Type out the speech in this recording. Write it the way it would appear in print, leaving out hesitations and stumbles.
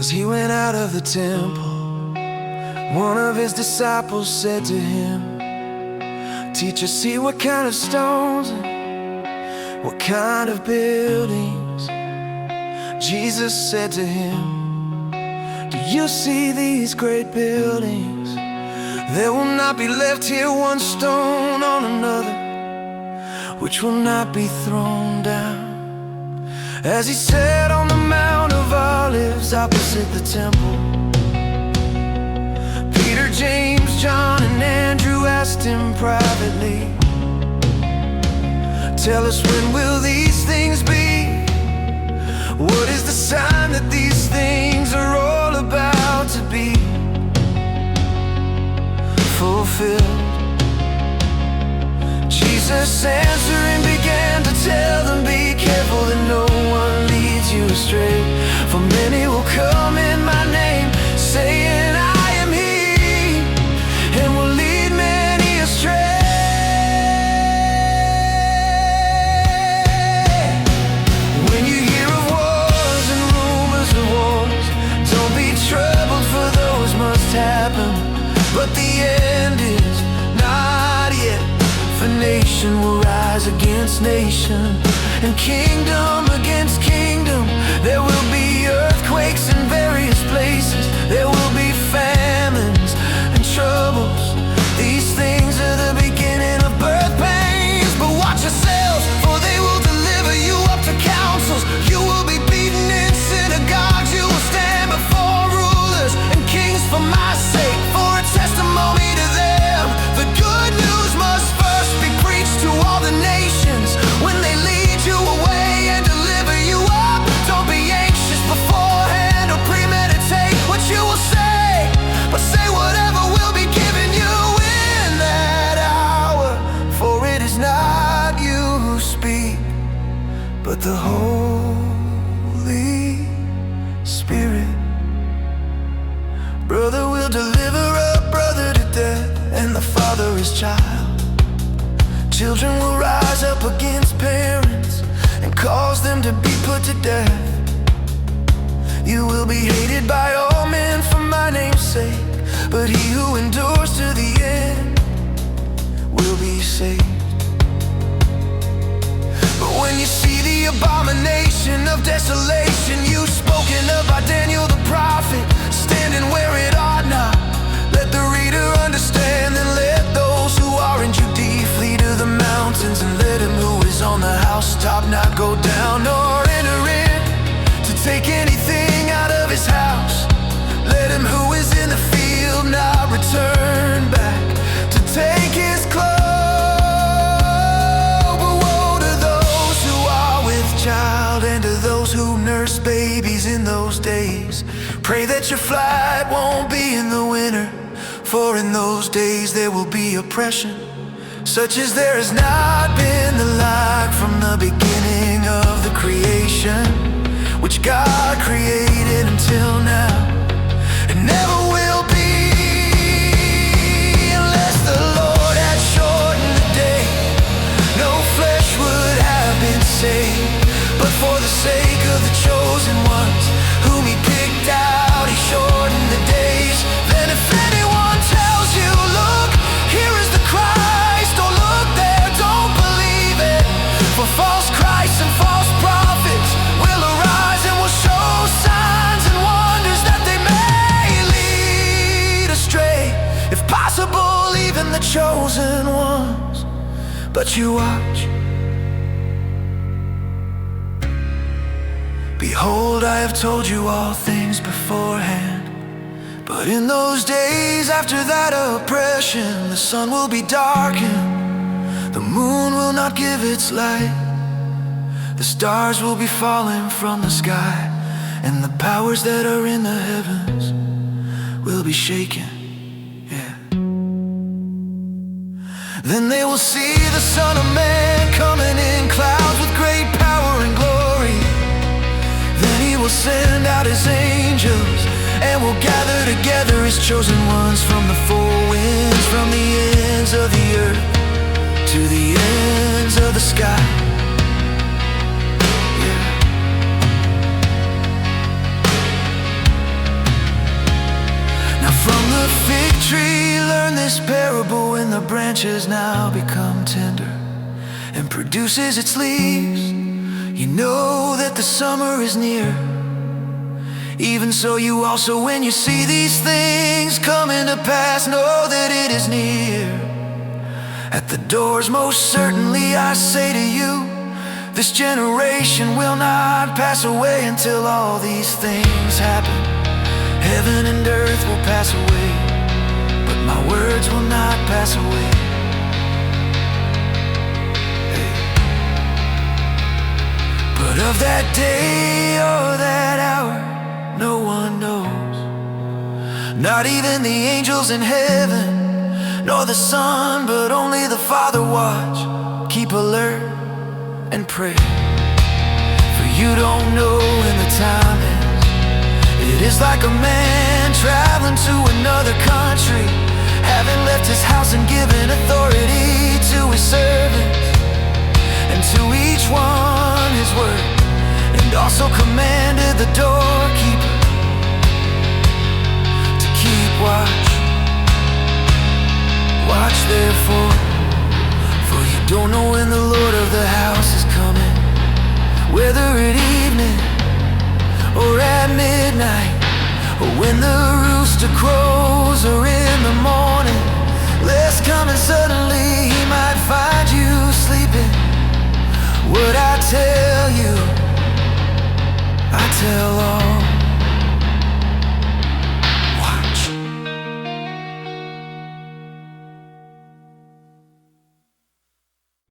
As he went out of the temple, one of his disciples said to him, "Teacher, see what kind of stones and what kind of buildings." Jesus said to him, "Do you see these great buildings? There will not be left here one stone on another, which will not be thrown down." As he sat on the Mount of Olives opposite the temple, Peter, James, John, and Andrew asked him privately, "Tell us, when will these things be? What is the sign that these things are all about to be fulfilled?" Jesus answering began to tell them, "Be careful that no one leads you astray. For many will come in my name, saying, 'I am he,' and will lead many astray." When you hear of wars and rumors of wars, don't be troubled, for those must happen, but the end is not yet. For nation will rise against nation, and kingdom against kingdom. There will be earthquakes in various places. There will be famines and troubles. These things are the beginning of birth pains. But watch yourselves, for they will deliver you up to councils. You will be beaten in synagogues. You will stand before rulers and kings for my sake, for a testimony to them. The good news must first be preached to all the nations. When they lead you away and deliver you up, don't be anxious beforehand or premeditate what you will say, but say whatever will be given you in that hour. For it is not you who speak, but the Holy Spirit. Brother will deliver up brother to death, and the father his child. Children will rise up against parents and cause them to be put to death. You will be hated by all men for my name's sake, but he who endures to the end will be saved. But when you see the abomination of desolation, you spoken of by Daniel the prophet, standing where it ought not, let the reader understand. Then let those who are in Judea flee to the mountains, and let him who is on the housetop not go down nor enter in to take anything out of his house. Let him who is in the field not return back to take his clothes. But woe to those who are with child, and to those who nurse babies in those days. Pray that your flight won't be in the winter, for in those days there will be oppression, such as there has not been the like from the beginning of the creation, which God created until now, and never will be, unless the Lord had shortened the day. No flesh would have been saved, but for the sake of the chosen ones, whom he picked out, he shortened the days. Then if anyone tells you, "Look, here is the Christ," or "Look there," don't believe it. For false Christs and false prophets will arise and will show signs and wonders, that they may lead astray, if possible, even the chosen ones. But you watch. Behold, I have told you all things beforehand. But in those days after that oppression, the sun will be darkened, the moon will not give its light, the stars will be falling from the sky, and the powers that are in the heavens will be shaken. Yeah. Then they will see the Son of Man coming in clouds with great power and glory. Then he will send out his angels, and will gather together his chosen ones from the four winds, from the ends of the earth to the ends of the sky. Yeah. fig tree learned this parable when the branches now become tender and produces its leaves. You know that the summer is near. Even so, you also, when you see these things coming to pass, know that it is near. At the doors, most certainly I say to you, this generation will not pass away until all these things happen. Heaven and earth will pass away, but my words will not pass away. Hey. But of that day or that hour, no one knows, not even the angels in heaven, nor the Son, but only the Father. Watch, keep alert, and pray, for you don't know when the time is. It is like a man traveling to another country, having left his house and given authority to his servants, and to each one his word, and also commanded the doorkeeper to keep watch. Watch therefore, for you don't know when the Lord of the house is coming, whether at evening or at midnight, or when the rooster crows or in the morning, lest coming suddenly he might find you sleeping. What I tell you, I tell all.